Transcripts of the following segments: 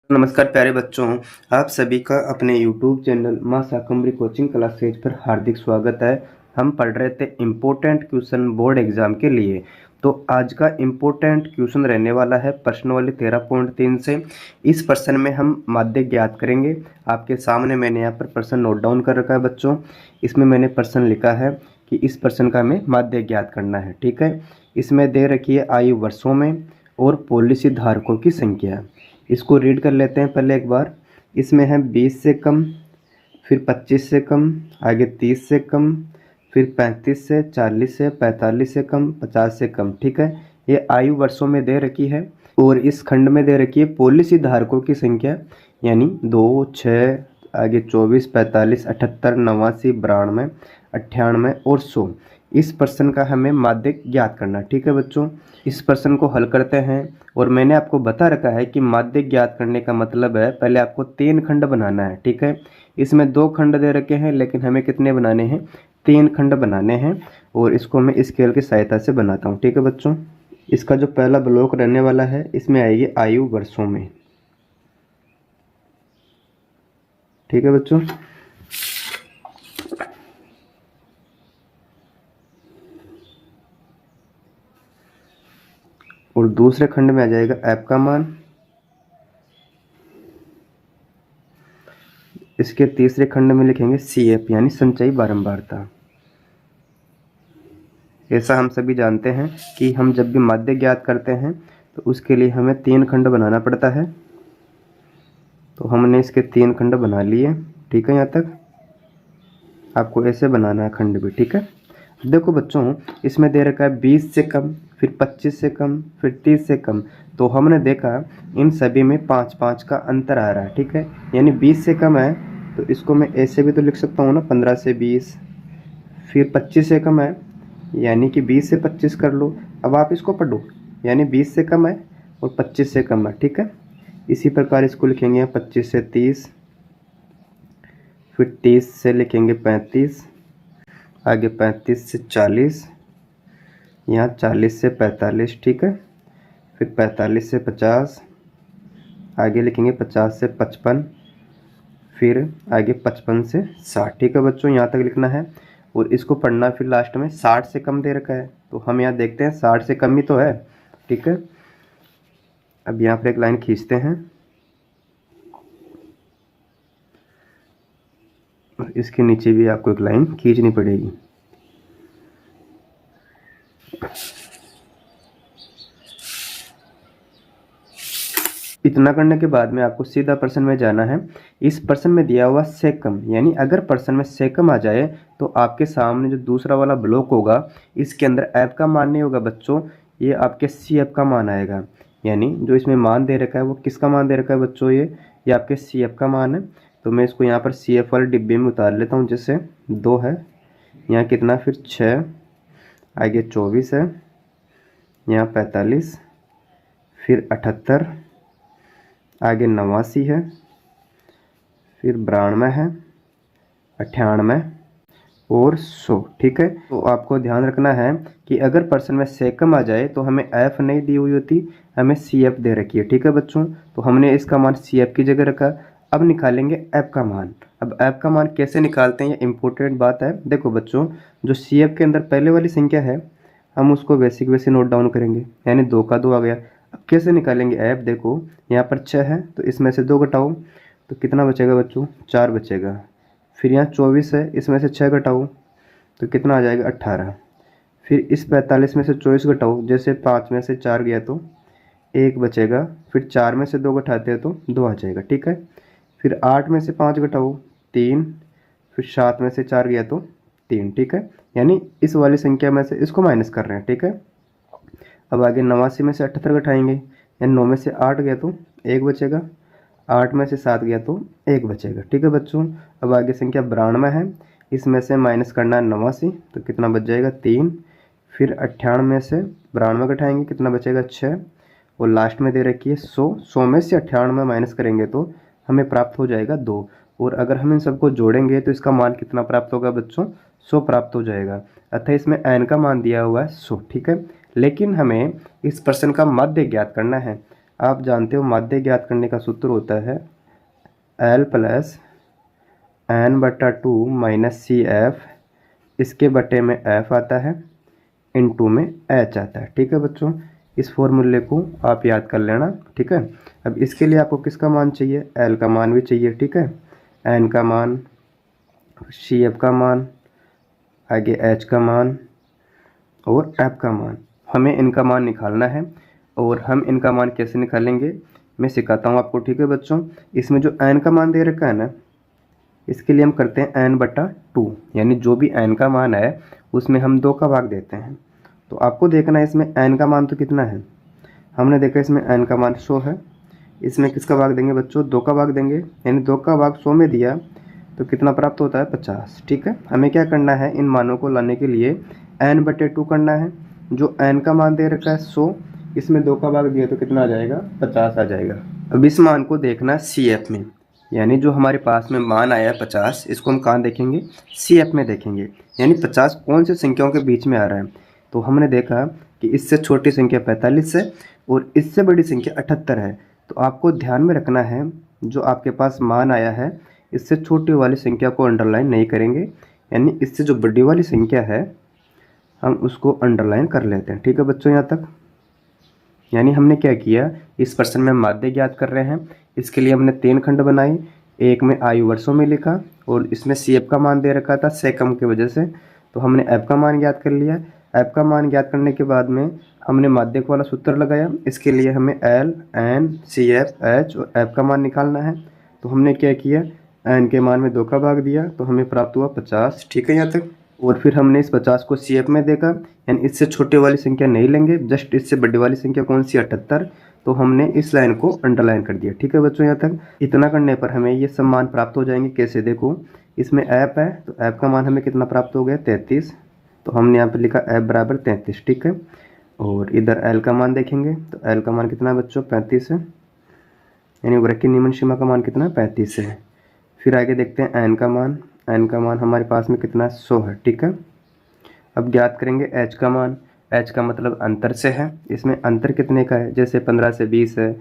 नमस्कार प्यारे बच्चों, आप सभी का अपने YouTube चैनल माँ शाकंभरी कोचिंग क्लासेज पर हार्दिक स्वागत है। हम पढ़ रहे थे इम्पोर्टेंट क्वेश्चन बोर्ड एग्जाम के लिए। तो आज का इम्पोर्टेंट क्वेश्चन रहने वाला है प्रश्नावली 13.3 से। इस प्रश्न में हम माध्य ज्ञात करेंगे। आपके सामने मैंने यहाँ पर प्रश्न नोट डाउन कर रखा है बच्चों। इसमें मैंने प्रश्न लिखा है कि इस प्रश्न का हमें माध्य ज्ञात करना है। ठीक है, इसमें दे रखी है आयु वर्षों में और पॉलिसी धारकों की संख्या। इसको रीड कर लेते हैं पहले एक बार। इसमें है 20 से कम, फिर 25 से कम, आगे 30 से कम, फिर 35 से, 40 से, 45 से कम, 50 से कम। ठीक है, ये आयु वर्षों में दे रखी है और इस खंड में दे रखी है पॉलिसी धारकों की संख्या, यानी 2, 6, आगे 24, 45, 78, 89, 92, 98 और 100। इस प्रश्न का हमें माध्य ज्ञात करना। ठीक है बच्चों, इस प्रश्न को हल करते हैं। और मैंने आपको बता रखा है कि माध्य ज्ञात करने का मतलब है पहले आपको 3 खंड बनाना है। ठीक है, इसमें 2 खंड दे रखे हैं, लेकिन हमें कितने बनाने हैं? 3 खंड बनाने हैं। और इसको मैं स्केल की सहायता से बनाता हूँ। ठीक है बच्चों, इसका जो पहला ब्लॉक रहने वाला है इसमें आएगी आयु वर्षों में। ठीक है बच्चों, और दूसरे खंड में आ जाएगा ऐप का मान। इसके तीसरे खंड में लिखेंगे CF यानी संचयी बारंबारता। ऐसा हम सभी जानते हैं कि हम जब भी माध्य ज्ञात करते हैं तो उसके लिए हमें 3 खंड बनाना पड़ता है। तो हमने इसके 3 खंड बना लिए। ठीक है, यहाँ तक आपको ऐसे बनाना है खंड भी। ठीक है, देखो बच्चों, इसमें दे रखा है 20 से कम, फिर 25 से कम, फिर 30 से कम। तो हमने देखा इन सभी में 5-5 का अंतर आ रहा है। ठीक है, यानी 20 से कम है तो इसको मैं ऐसे भी तो लिख सकता हूँ ना, 15 से 20। फिर 25 से कम है यानी कि 20 से 25 कर लो। अब आप इसको पढ़ो, यानी 20 से कम है और 25 से कम है। ठीक है, इसी प्रकार इसको लिखेंगे 25 से 30, फिर 30 से लिखेंगे 35, आगे 35 से 40, यहाँ 40 से 45। ठीक है, फिर 45 से 50, आगे लिखेंगे 50 से 55, फिर आगे 55 से 60। ठीक है बच्चों, यहाँ तक लिखना है। और इसको पढ़ना फिर लास्ट में 60 से कम दे रखा है, तो हम यहाँ देखते हैं 60 से कम ही तो है। ठीक है, अब यहाँ पर एक लाइन खींचते हैं और इसके नीचे भी आपको एक लाइन खींचनी पड़ेगी। इतना करने के बाद में आपको सीधा प्रश्न में जाना है। इस प्रश्न में दिया हुआ सेकम, यानी अगर प्रश्न में सेकम आ जाए तो आपके सामने जो दूसरा वाला ब्लॉक होगा इसके अंदर ऐप का मान नहीं होगा बच्चों, ये आपके CF का मान आएगा। यानी जो इसमें मान दे रखा है वो किसका मान दे रखा है बच्चों? ये आपके CF का मान है। तो मैं इसको यहाँ पर CF वाले डिब्बे में उतार लेता हूँ। जैसे 2 है, यहाँ कितना, फिर 6, आगे 24 है, यहाँ 45, फिर 78, आगे 89 है, फिर 92 है, 98 और 100। ठीक है, तो आपको ध्यान रखना है कि अगर प्रश्न में सेकम आ जाए तो हमें F नहीं दी हुई होती, हमें CF दे रखी है। ठीक है बच्चों, तो हमने इसका मान CF की जगह रखा। अब निकालेंगे F का मान। अब F का मान कैसे निकालते हैं, ये इंपॉर्टेंट बात है। देखो बच्चों, जो CF के अंदर पहले वाली संख्या है हम उसको वैसे वैसे नोट डाउन करेंगे, यानी 2 का 2 आ गया। अब कैसे निकालेंगे ऐप? देखो यहाँ पर 6 है तो इसमें से 2 घटाओ तो कितना बचेगा बच्चों? 4 बचेगा। फिर यहाँ 24 है, इसमें से 6 घटाओ तो कितना आ जाएगा? 18। फिर इस 45 में से 24 घटाओ, जैसे 5 में से 4 गया तो 1 बचेगा। फिर 4 में से 2 घटाते हैं तो 2 आ जाएगा। ठीक है, फिर 8 में से 5 घटाओ 3, फिर 7 में से 4 गया तो 3। ठीक है, यानी इस वाली संख्या में से इसको माइनस कर रहे हैं। ठीक है, अब आगे 89 में से 78 घटाएंगे, यानी 9 में से 8 गया तो 1 बचेगा, 8 में से 7 गया तो 1 बचेगा। ठीक है बच्चों, अब आगे संख्या 92 है, इसमें से माइनस करना है 89 तो कितना बच जाएगा? 3। फिर 98 में से 92 घटाएंगे, कितना बचेगा? 6। और लास्ट में दे रखी है 100, 100 में से 98 माइनस करेंगे तो हमें प्राप्त हो जाएगा 2। और अगर हम इन सबको जोड़ेंगे तो इसका मान कितना प्राप्त होगा बच्चों? 100 प्राप्त हो जाएगा। अतः इसमें n का मान दिया हुआ है 100। ठीक है, लेकिन हमें इस प्रश्न का माध्य ज्ञात करना है। आप जानते हो माध्य ज्ञात करने का सूत्र होता है L plus n/2 minus C F, इसके बटे में f आता है, इनटू में h आता है। ठीक है बच्चों, इस फॉर्मूले को आप याद कर लेना। ठीक है, अब इसके लिए आपको किसका मान चाहिए, L का मान भी चाहिए। ठीक है, n का मान, सी एफ का मान, आगे h का मान और f का मान, हमें इनका मान निकालना है। और हम इनका मान कैसे निकालेंगे मैं सिखाता हूँ आपको। ठीक है बच्चों, इसमें जो n का मान दे रखा है ना, इसके लिए हम करते हैं n/2, यानी जो भी n का मान है उसमें हम 2 का भाग देते हैं। तो आपको देखना है इसमें n का मान तो कितना है, हमने देखा इसमें n का मान 100 है, इसमें किसका भाग देंगे बच्चों, 2 का भाग देंगे, यानी 2 का भाग 100 में दिया तो कितना प्राप्त होता है, 50। ठीक है, हमें क्या करना है, इन मानों को लाने के लिए n/2 करना है। जो n का मान दे रखा है 100, इसमें 2 का भाग दिया तो कितना आ जाएगा, 50 आ जाएगा। अब इस मान को देखना सी एफ में, यानी जो हमारे पास में मान आया है 50, इसको हम कहाँ देखेंगे, सी एफ में देखेंगे, यानी 50 कौन सी संख्याओं के बीच में आ रहा है। तो हमने देखा कि इससे छोटी संख्या 45 है और इससे बड़ी संख्या 78 है। तो आपको ध्यान में रखना है, जो आपके पास मान आया है इससे छोटी वाली संख्या को अंडरलाइन नहीं करेंगे, यानी इससे जो बड़ी वाली संख्या है हम उसको अंडरलाइन कर लेते हैं। ठीक है बच्चों, यहाँ तक यानी हमने क्या किया, इस प्रश्न में माध्य ज्ञात कर रहे हैं, इसके लिए हमने 3 खंड बनाए, एक में आयु वर्षों में लिखा और इसमें सी एफ का मान दे रखा था सेकम की वजह से, तो हमने एफ का मान ज्ञात कर लिया। एफ का मान ज्ञात करने के बाद में हमने माध्यक वाला सूत्र लगाया, इसके लिए हमें L, N, C F, H और एफ का मान निकालना है। तो हमने क्या किया, एन के मान में 2 का भाग दिया तो हमें प्राप्त हुआ 50। ठीक है यहाँ तक, और फिर हमने इस 50 को सी एफ में देखा, यानी इससे छोटे वाली संख्या नहीं लेंगे, जस्ट इससे बड़ी वाली संख्या कौन सी, 78, तो हमने इस लाइन को अंडरलाइन कर दिया। ठीक है बच्चों, यहाँ तक इतना करने पर हमें ये सब मान प्राप्त हो जाएंगे। कैसे, देखो इसमें ऐप है तो ऐप का मान हमें कितना प्राप्त हो गया, 33, तो हमने यहाँ पर लिखा ऐप बराबर 33। ठीक है, और इधर एल का मान देखेंगे तो एल का मान कितना है बच्चों, 35 है, यानी वृक्क की निम्न सीमा का मान कितना है, 35 है। फिर आगे देखते हैं एन का मान, एन का मान हमारे पास में कितना है, 100 है। ठीक है, अब ज्ञात करेंगे एच का मान, एच का मतलब अंतर से है, इसमें अंतर कितने का है, जैसे 15 से 20 है,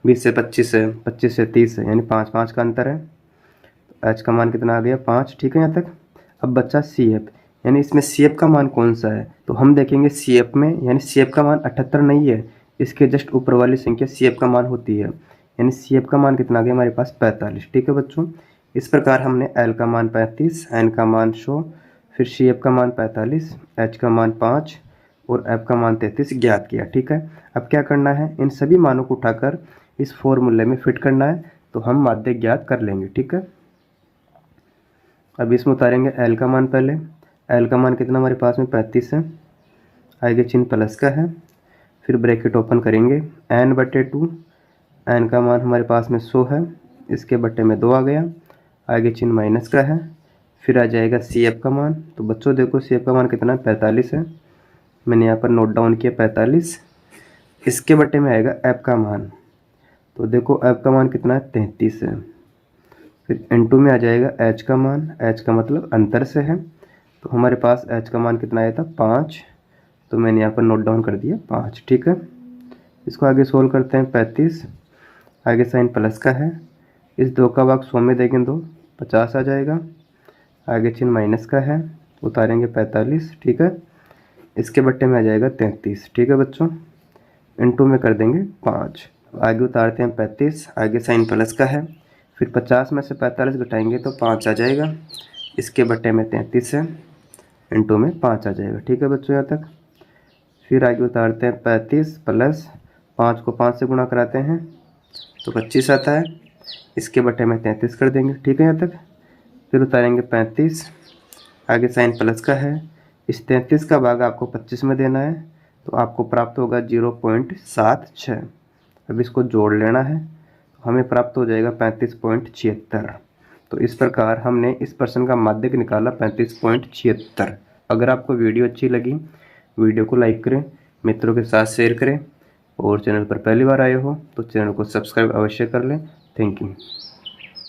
20 से 25 है, 25 से 30 है, यानी 5 का अंतर है। तो एच का मान कितना आ गया, 5। ठीक है यहाँ तक, अब बच्चा सी एफ, यानी इसमें सी एफ का मान कौन सा है, तो हम देखेंगे सी एफ में, यानी सी एफ का मान 78 नहीं है, इसके जस्ट ऊपर वाली संख्या सी एफ का मान होती है, यानी सी एफ का मान कितना आ गया हमारे पास, 45। ठीक है बच्चों, इस प्रकार हमने एल का मान 35, एन का मान 100, फिर सी एफ का मान 45, एच का मान 5 और एफ का मान 33 ज्ञात किया। ठीक है, अब क्या करना है, इन सभी मानों को उठाकर इस फॉर्मूले में फिट करना है, तो हम माध्य ज्ञात कर लेंगे। ठीक है, अब इसमें उतारेंगे एल का मान, पहले एल का मान कितना हमारे पास में 35 है, आगे चिन्ह प्लस का है, फिर ब्रैकेट ओपन करेंगे, n/2, एन का मान हमारे पास में 100 है, इसके बटे में 2 आ गया, आगे चिन्ह माइनस का है, फिर आ जाएगा सी एफ का मान। तो बच्चों देखो सी एफ का मान कितना है, 45 है, मैंने यहाँ पर नोट डाउन किया 45, इसके बटे में आएगा एफ का मान, तो देखो एफ का मान कितना है, 33 है। फिर n2 में आ जाएगा एच का मान, एच का मतलब अंतर से है, तो हमारे पास एच का मान कितना आया था, 5, तो मैंने यहाँ पर नोट डाउन कर दिया 5। ठीक है, इसको आगे सोल्व करते हैं, 35, आगे साइन प्लस का है, इस 2 का भाग 100 में देंगे तो 50 आ जाएगा, आगे चिन्ह माइनस का है, उतारेंगे 45। ठीक है, इसके बट्टे में आ जाएगा 33। ठीक है बच्चों, इनटू में कर देंगे 5, आगे उतारते हैं 35, आगे साइन प्लस का है, फिर 50 में से 45 घटाएंगे तो 5 आ जाएगा, इसके बट्टे में 33 है, इनटू में 5 आ जाएगा। ठीक है बच्चों यहाँ तक, फिर आगे उतारते हैं 35 प्लस 5 को 5 से गुणा कराते हैं तो 25 आता है, इसके बटे में 33 कर देंगे। ठीक है यहाँ तक, फिर उतारेंगे 35, आगे साइन प्लस का है, इस 33 का भाग आपको 25 में देना है तो आपको प्राप्त होगा 0.76। अब इसको जोड़ लेना है तो हमें प्राप्त हो जाएगा 35.76। तो इस प्रकार हमने इस प्रश्न का माध्यक निकाला 35.76। अगर आपको वीडियो अच्छी लगी, वीडियो को लाइक करें, मित्रों के साथ शेयर करें और चैनल पर पहली बार आए हो तो चैनल को सब्सक्राइब अवश्य कर लें। Thank you.